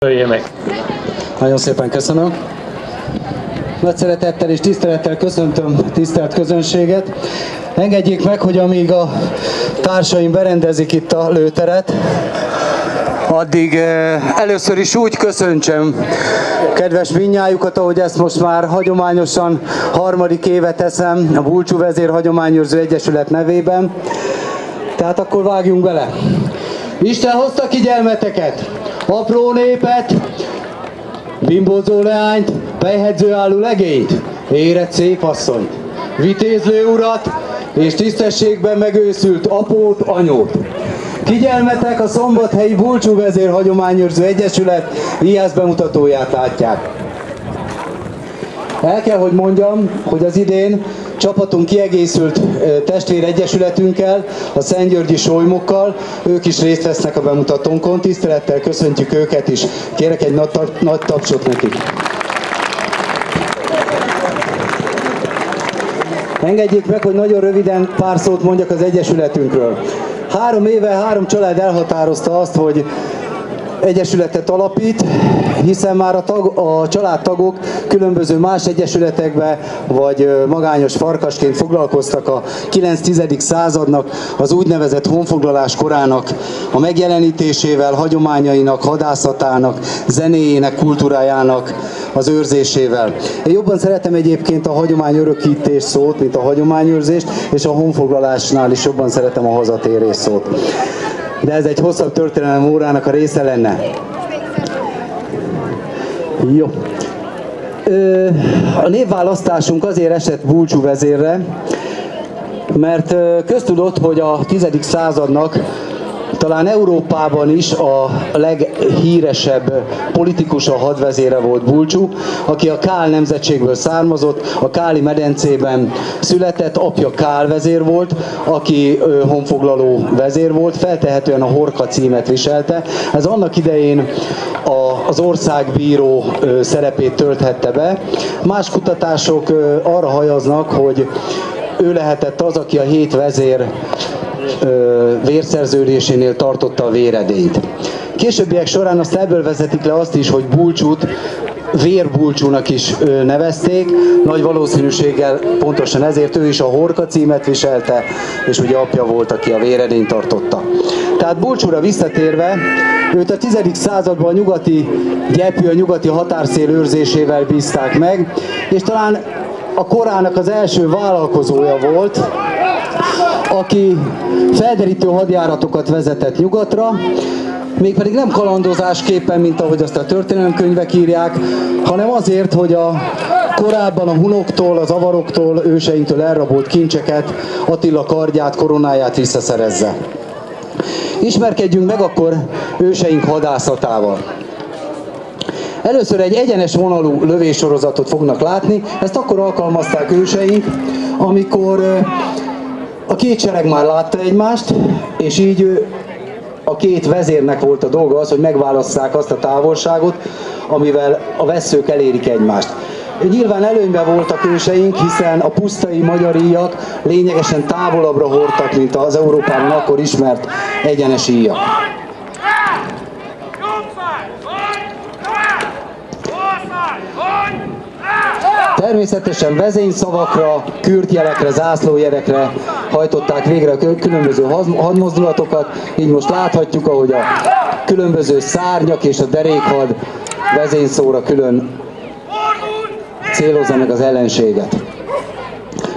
Öljél meg! Nagyon szépen köszönöm. Nagy szeretettel és tisztelettel köszöntöm a tisztelt közönséget. Engedjék meg, hogy amíg a társaim berendezik itt a lőteret, addig először is úgy köszöntsem kedves mindnyájukat, ahogy ezt most már hagyományosan harmadik éve teszem a Bulcsú Vezér Hagyományőrző Egyesület nevében. Tehát akkor vágjunk bele. Isten hozta ki gyermeteket, apró népet, bimbózó leányt, pejhedző álló legényt, érett szép asszonyt, vitézlő urat és tisztességben megőszült apót, anyót. Kigyelmetek a Szombathelyi Bulcsú Vezér Hagyományőrző Egyesület vihász bemutatóját látják. El kell, hogy mondjam, hogy az idén csapatunk kiegészült testvéregyesületünkkel, a Szentgyörgyi Solymokkal, ők is részt vesznek a bemutatónkon, tisztelettel köszöntjük őket is, kérek egy nagy tapsot nekik. Engedjék meg, hogy nagyon röviden pár szót mondjak az egyesületünkről. 3 éve 3 család elhatározta azt, hogy egyesületet alapít, hiszen már a családtagok különböző más egyesületekbe vagy magányos farkasként foglalkoztak a 9-10. századnak, az úgynevezett honfoglalás korának a megjelenítésével, hagyományainak, hadászatának, zenéjének, kultúrájának az őrzésével. Én jobban szeretem egyébként a hagyományörökítés szót, mint a hagyományőrzést, és a honfoglalásnál is jobban szeretem a hazatérés szót. De ez egy hosszabb történelem órának a része lenne. Jó. A névválasztásunk azért esett Bulcsú vezérre, mert köztudott, hogy a 10. századnak talán Európában is a leghíresebb politikusa, hadvezére volt Bulcsú, aki a Kál nemzetségből származott, a Káli medencében született, apja Kál vezér volt, aki honfoglaló vezér volt, feltehetően a Horka címet viselte. Ez annak idején az országbíró szerepét tölthette be. Más kutatások arra hajaznak, hogy ő lehetett az, aki a 7 vezér vérszerződésénél tartotta a véredényt. Későbbiek során azt ebből vezetik le azt is, hogy Bulcsút Vérbulcsúnak is nevezték, nagy valószínűséggel pontosan ezért ő is a Horka címet viselte, és ugye apja volt, aki a véredényt tartotta. Tehát Bulcsúra visszatérve, őt a 10. században a nyugati gyepű, a nyugati határszél őrzésével bízták meg, és talán a korának az első vállalkozója volt, aki felderítő hadjáratokat vezetett nyugatra, mégpedig nem kalandozásképpen, mint ahogy azt a történelemkönyvek írják, hanem azért, hogy a korábban a hunoktól, az avaroktól, őseinktől elrabolt kincseket, Attila kardját, koronáját visszaszerezze. Ismerkedjünk meg akkor őseink hadászatával. Először egy egyenes vonalú lövéssorozatot fognak látni, ezt akkor alkalmazták őseink, amikor a 2 sereg már látta egymást, és így a 2 vezérnek volt a dolga az, hogy megválasszák azt a távolságot, amivel a vesszők elérik egymást. Nyilván előnyben voltak őseink, hiszen a pusztai magyaríjak lényegesen távolabbra hordtak, mint az Európában akkor ismert egyenes íjak. Természetesen vezényszavakra, kürtjelekre, zászlójelekre hajtották végre a különböző hadmozdulatokat, így most láthatjuk, ahogy a különböző szárnyak és a derékhad vezényszóra külön célozza meg az ellenséget.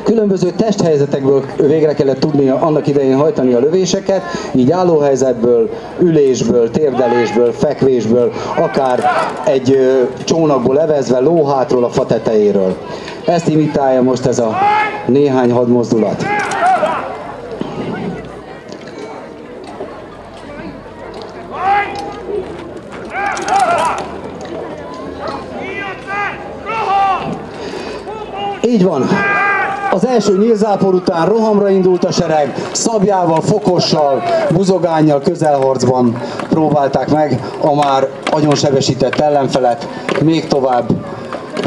Különböző testhelyzetekből végre kellett tudni annak idején hajtani a lövéseket, így állóhelyzetből, ülésből, térdelésből, fekvésből, akár egy csónakból evezve, lóhátról, a fa tetejéről. Ezt imitálja most ez a néhány hadmozdulat. Így van. Az első nyílzápor után rohamra indult a sereg, szabjával, fokossal, buzogánnyal közelharcban próbálták meg a már agyonsebesített ellenfelet még tovább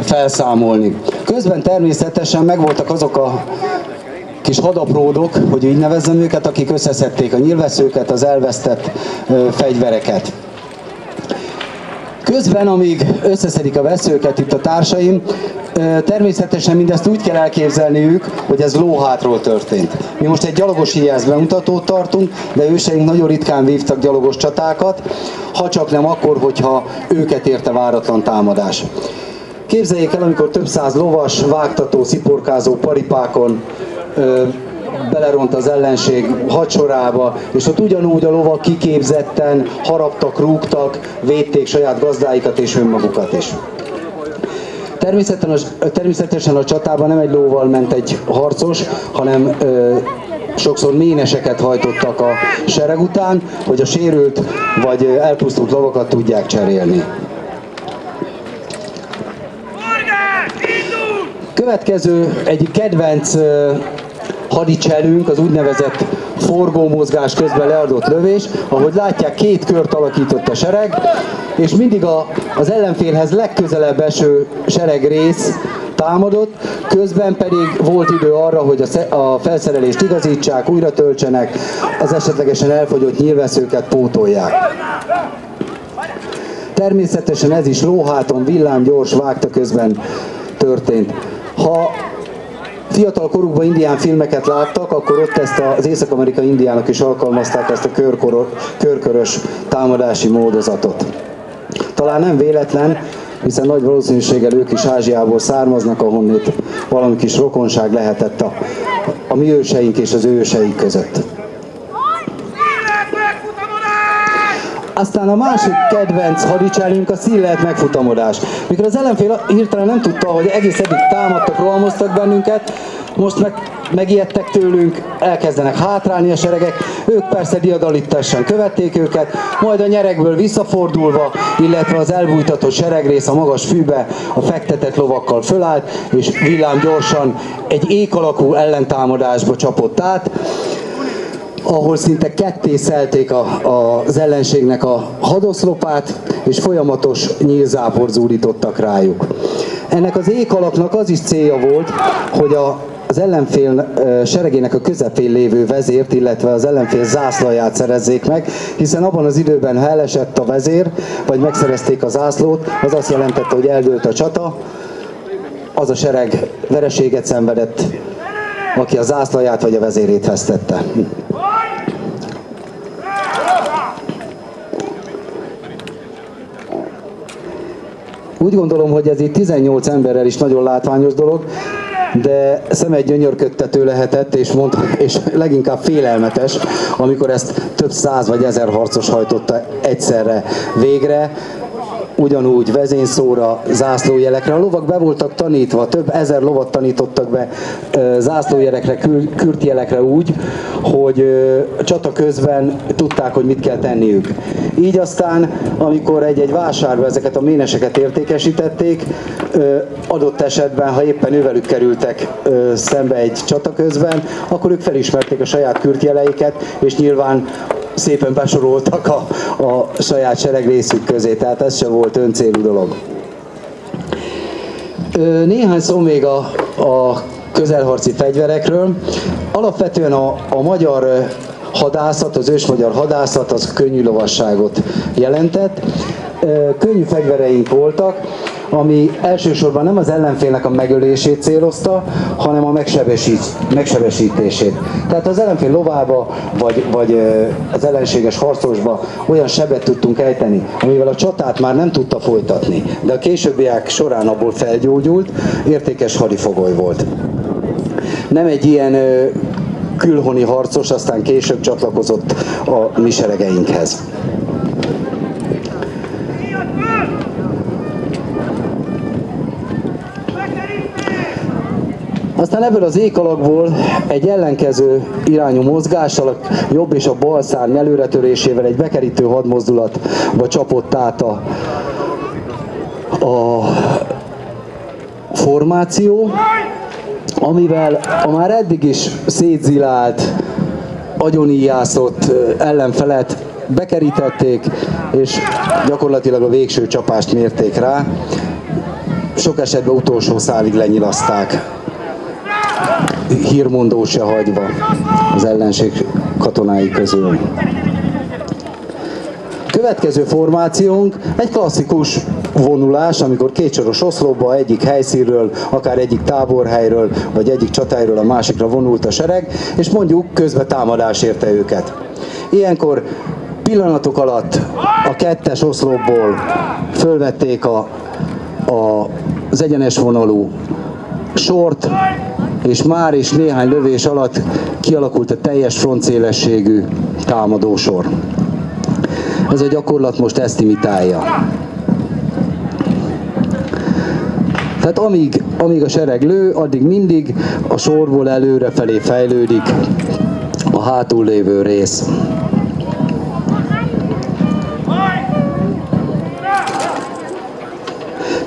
felszámolni. Közben természetesen megvoltak azok a kis hadapródok, hogy így nevezzem őket, akik összeszedték a nyílveszőket, az elvesztett fegyvereket. Közben, amíg összeszedik a veszőket itt a társaim, természetesen mindezt úgy kell elképzelniük, hogy ez lóhátról történt. Mi most egy gyalogos híjász bemutatót tartunk, de őseink nagyon ritkán vívtak gyalogos csatákat, ha csak nem akkor, hogyha őket érte váratlan támadás. Képzeljék el, amikor több száz lovas, vágtató, sziporkázó paripákon beleront az ellenség hadsorába, és ott ugyanúgy a lovak kiképzetten haraptak, rúgtak, védték saját gazdáikat és önmagukat is. Természetesen a csatában nem egy lóval ment egy harcos, hanem sokszor méneseket hajtottak a sereg után, hogy a sérült vagy elpusztult lovakat tudják cserélni. Következő egyik kedvenc hadicselünk az úgynevezett forgómozgás közben leadott lövés. Ahogy látják, két kört alakított a sereg, és mindig az ellenfélhez legközelebb eső seregrész támadott, közben pedig volt idő arra, hogy a felszerelést igazítsák, újra töltsenek, az esetlegesen elfogyott nyílveszőket pótolják. Természetesen ez is lóháton, villámgyors, vágta közben történt. Ha fiatal korukban indián filmeket láttak, akkor ott ezt az észak-amerikai indiánok is alkalmazták, ezt a körkörös támadási módozatot. Talán nem véletlen, hiszen nagy valószínűséggel ők is Ázsiából származnak, ahonnét valami kis rokonság lehetett a mi őseink és az ő őseik között. Aztán a másik kedvenc hadicselünk a színlelt megfutamodás. Mikor az ellenfél hirtelen nem tudta, hogy egész eddig támadtak, rohamoztak bennünket, most megijedtek tőlünk, elkezdenek hátrálni a seregek, ők persze diadalittasan követték őket, majd a nyeregből visszafordulva, illetve az elbújtatott seregrész a magas fűbe a fektetett lovakkal fölállt, és villámgyorsan egy ék alakú ellentámadásba csapott át, ahol szinte ketté szelték az ellenségnek a hadoszlopát, és folyamatos nyílzáport zúdítottak rájuk. Ennek az ék alaknak az is célja volt, hogy az ellenfél seregének a közepén lévő vezért, illetve az ellenfél zászlaját szerezzék meg, hiszen abban az időben, ha elesett a vezér, vagy megszerezték a zászlót, az azt jelentette, hogy eldőlt a csata, az a sereg vereséget szenvedett, aki a zászlaját vagy a vezérét vesztette. Úgy gondolom, hogy ez itt 18 emberrel is nagyon látványos dolog, de szemed gyönyörködtető lehetett, és leginkább félelmetes, amikor ezt több száz vagy ezer harcos hajtotta egyszerre végre, ugyanúgy vezényszóra, zászlójelekre. A lovak be voltak tanítva, több ezer lovat tanítottak be zászlójelekre, kürtjelekre úgy, hogy csata közben tudták, hogy mit kell tenniük. Így aztán, amikor egy-egy vásárba ezeket a méneseket értékesítették, adott esetben, ha éppen ővelük kerültek szembe egy csata közben, akkor ők felismerték a saját kürtjeleiket, és nyilván szépen besoroltak a saját seregrészük közé, tehát ez sem volt öncélú dolog. Néhány szó még a közelharci fegyverekről. Alapvetően a magyar hadászat, az ősmagyar hadászat az könnyű lovasságot jelentett. Könnyű fegyvereink voltak, ami elsősorban nem az ellenfélnek a megölését célozta, hanem a megsebesítését. Tehát az ellenfél lovába, vagy az ellenséges harcosba olyan sebet tudtunk ejteni, amivel a csatát már nem tudta folytatni, de a későbbiek során abból felgyógyult, értékes hadifogoly volt. Nem egy ilyen külhoni harcos, aztán később csatlakozott a mi seregeinkhez. Aztán ebből az ék alakból egy ellenkező irányú mozgással, a jobb és a bal szárny előretörésével egy bekerítő hadmozdulatba csapott át a formáció, amivel a már eddig is szétzilált, agyoníjászott ellenfelet bekerítették, és gyakorlatilag a végső csapást mérték rá. Sok esetben utolsó szálig lenyilazták, hírmondó se hagyva az ellenség katonái közül. Következő formációnk egy klasszikus vonulás, amikor kétsoros oszlopba egyik helyszínről, akár egyik táborhelyről, vagy egyik csatahelyről a másikra vonult a sereg, és mondjuk közben támadás érte őket. Ilyenkor pillanatok alatt a kettes oszlopból fölvették az egyenes vonalú sort, és már is néhány lövés alatt kialakult a teljes frontszélességű támadósor. Ez a gyakorlat most ezt imitálja. Tehát amíg a sereg lő, addig mindig a sorból előrefelé fejlődik a hátul lévő rész.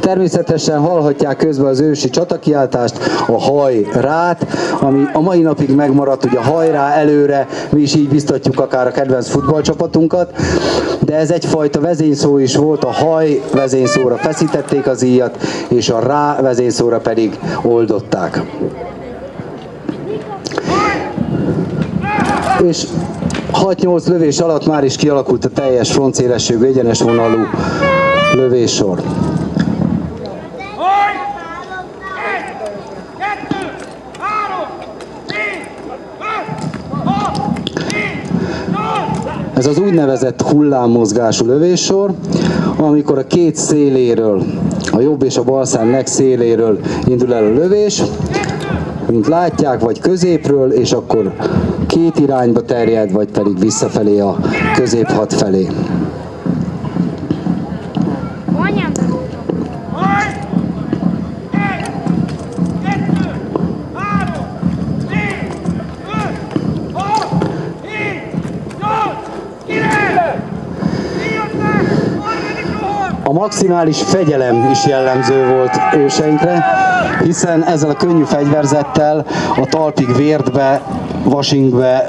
Természetesen hallhatják közben az ősi csatakiáltást, a hajrát, ami a mai napig megmaradt, hogy a hajrá előre, mi is így biztatjuk akár a kedvenc futballcsapatunkat, de ez egyfajta vezényszó is volt, a haj vezényszóra feszítették az íjat, és a rá vezényszóra pedig oldották. És 6-8 lövés alatt már is kialakult a teljes frontszélességű egyenes vonalú lövéssor. Ez az úgynevezett hullámmozgású lövéssor, amikor a két széléről, a jobb és a bal szárny legszéléről indul el a lövés, mint látják, vagy középről, és akkor két irányba terjed, vagy pedig visszafelé a középhat felé. A maximális fegyelem is jellemző volt őseinkre, hiszen ezzel a könnyű fegyverzettel a talpig vértbe, vasingbe,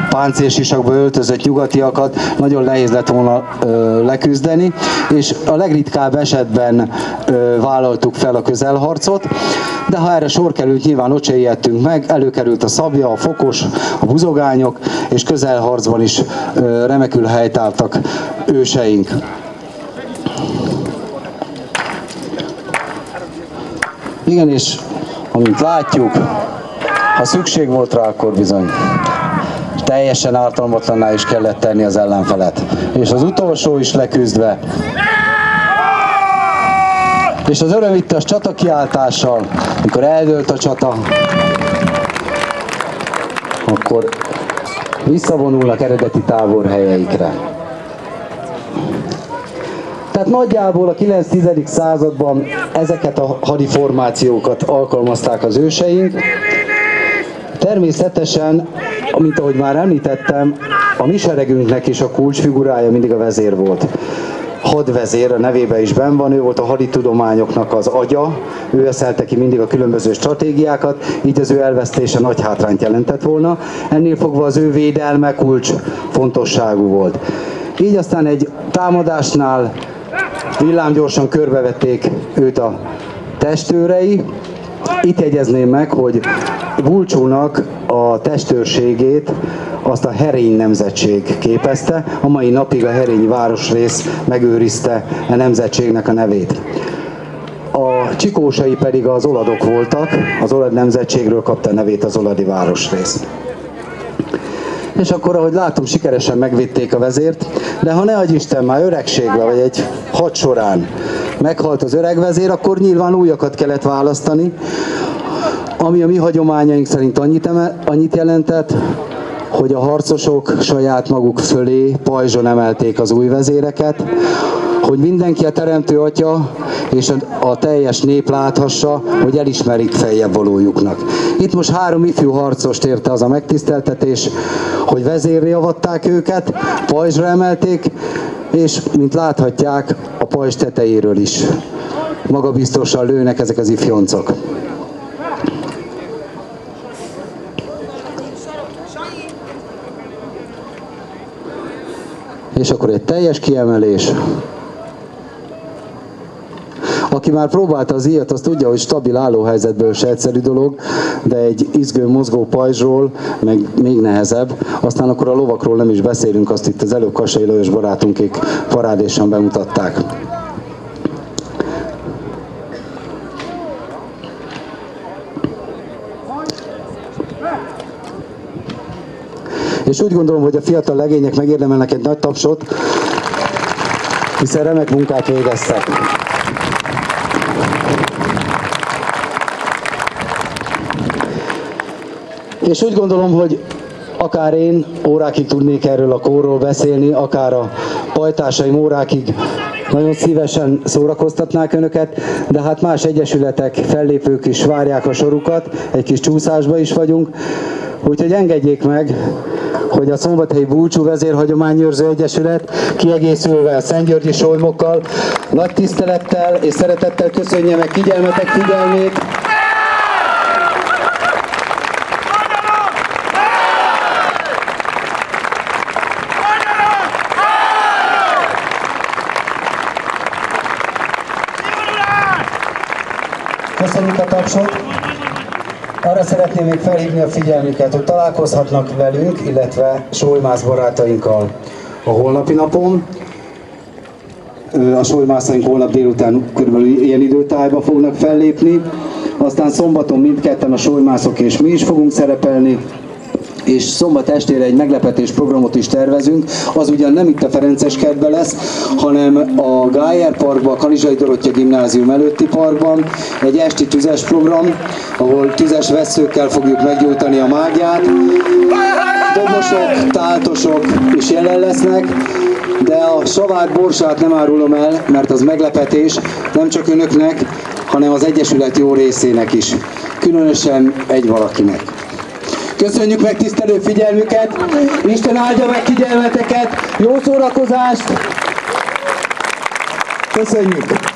páncélsisakba öltözött nyugatiakat nagyon nehéz lett volna leküzdeni, és a legritkább esetben vállaltuk fel a közelharcot, de ha erre sor került, nyilván ott se ijedtünk meg, előkerült a szabja, a fokos, a buzogányok, és közelharcban is remekül helytáltak őseink. Igen, és amint látjuk, ha szükség volt rá, akkor bizony teljesen ártalmatlanná is kellett tenni az ellenfelet. És az utolsó is leküzdve. És az örömittas csatakiáltással, amikor eldőlt a csata, akkor visszavonulnak eredeti táborhelyeikre. Tehát nagyjából a 9-10. században ezeket a hadiformációkat alkalmazták az őseink. Természetesen, mint ahogy már említettem, a mi seregünknek is a kulcsfigurája mindig a vezér volt. Hadvezér, a nevében is benn van, ő volt a haditudományoknak az agya, ő eszelte ki mindig a különböző stratégiákat, így az ő elvesztése nagy hátrányt jelentett volna. Ennél fogva az ő védelme kulcs fontosságú volt. Így aztán egy támadásnál villámgyorsan körbevették őt a testőrei. Itt jegyezném meg, hogy Bulcsúnak a testőrségét azt a Herény nemzetség képezte. A mai napig a herényi városrész megőrizte a nemzetségnek a nevét. A csikósai pedig az oladok voltak, az olad nemzetségről kapta a nevét az oladi városrész. És akkor, ahogy látom, sikeresen megvédték a vezért, de ha ne adj Isten, már öregségben, vagy egy had során meghalt az öreg vezér, akkor nyilván újakat kellett választani, ami a mi hagyományaink szerint annyit jelentett, hogy a harcosok saját maguk fölé pajzson emelték az új vezéreket, hogy mindenki, a teremtő atya és a teljes nép láthassa, hogy elismerik feljebb valójuknak. Itt most 3 ifjú harcost érte az a megtiszteltetés, hogy vezérré avatták őket, pajzsra emelték, és mint láthatják, a pajzs tetejéről is magabiztosan lőnek ezek az ifjoncok. És akkor egy teljes kiemelés. Aki már próbálta az ilyet, az tudja, hogy stabil állóhelyzetből se egyszerű dolog, de egy izgő, mozgó pajzsról meg még nehezebb. Aztán akkor a lovakról nem is beszélünk, azt itt az előbb Kassai Lajos barátunkék parádésan bemutatták. És úgy gondolom, hogy a fiatal legények megérdemelnek egy nagy tapsot, hiszen remek munkát végeztek. És úgy gondolom, hogy akár én órákig tudnék erről a kórról beszélni, akár a pajtásaim órákig nagyon szívesen szórakoztatnák önöket, de hát más egyesületek, fellépők is várják a sorukat, egy kis csúszásba is vagyunk, úgyhogy engedjék meg, hogy a Szombathelyi Bulcsú Vezérhagyományőrző Egyesület kiegészülve a szentgyörgyi solymokkal nagy tisztelettel és szeretettel köszönje meg figyelmetek figyelmét. Köszönjük a tapsot! Arra szeretném még felhívni a figyelmüket, hogy találkozhatnak velünk, illetve solymász barátainkkal a holnapi napon. A solymászaink holnap délután körülbelül ilyen időtájban fognak fellépni. Aztán szombaton mindketten a solymászok és mi is fogunk szerepelni. És szombat estére egy meglepetés programot is tervezünk, az ugyan nem itt a Ferences kertben lesz, hanem a Gájer parkban, a Kanizsai Dorottya Gimnázium előtti parkban, egy esti tüzes program, ahol tüzes vesszőkkel fogjuk meggyújtani a mágiát. Dobosok, táltosok is jelen lesznek, de a savát, borsát nem árulom el, mert az meglepetés nem csak önöknek, hanem az Egyesület jó részének is, különösen egy valakinek. Köszönjük megtisztelő figyelmüket, Isten áldja meg figyelmeteket, jó szórakozást! Köszönjük!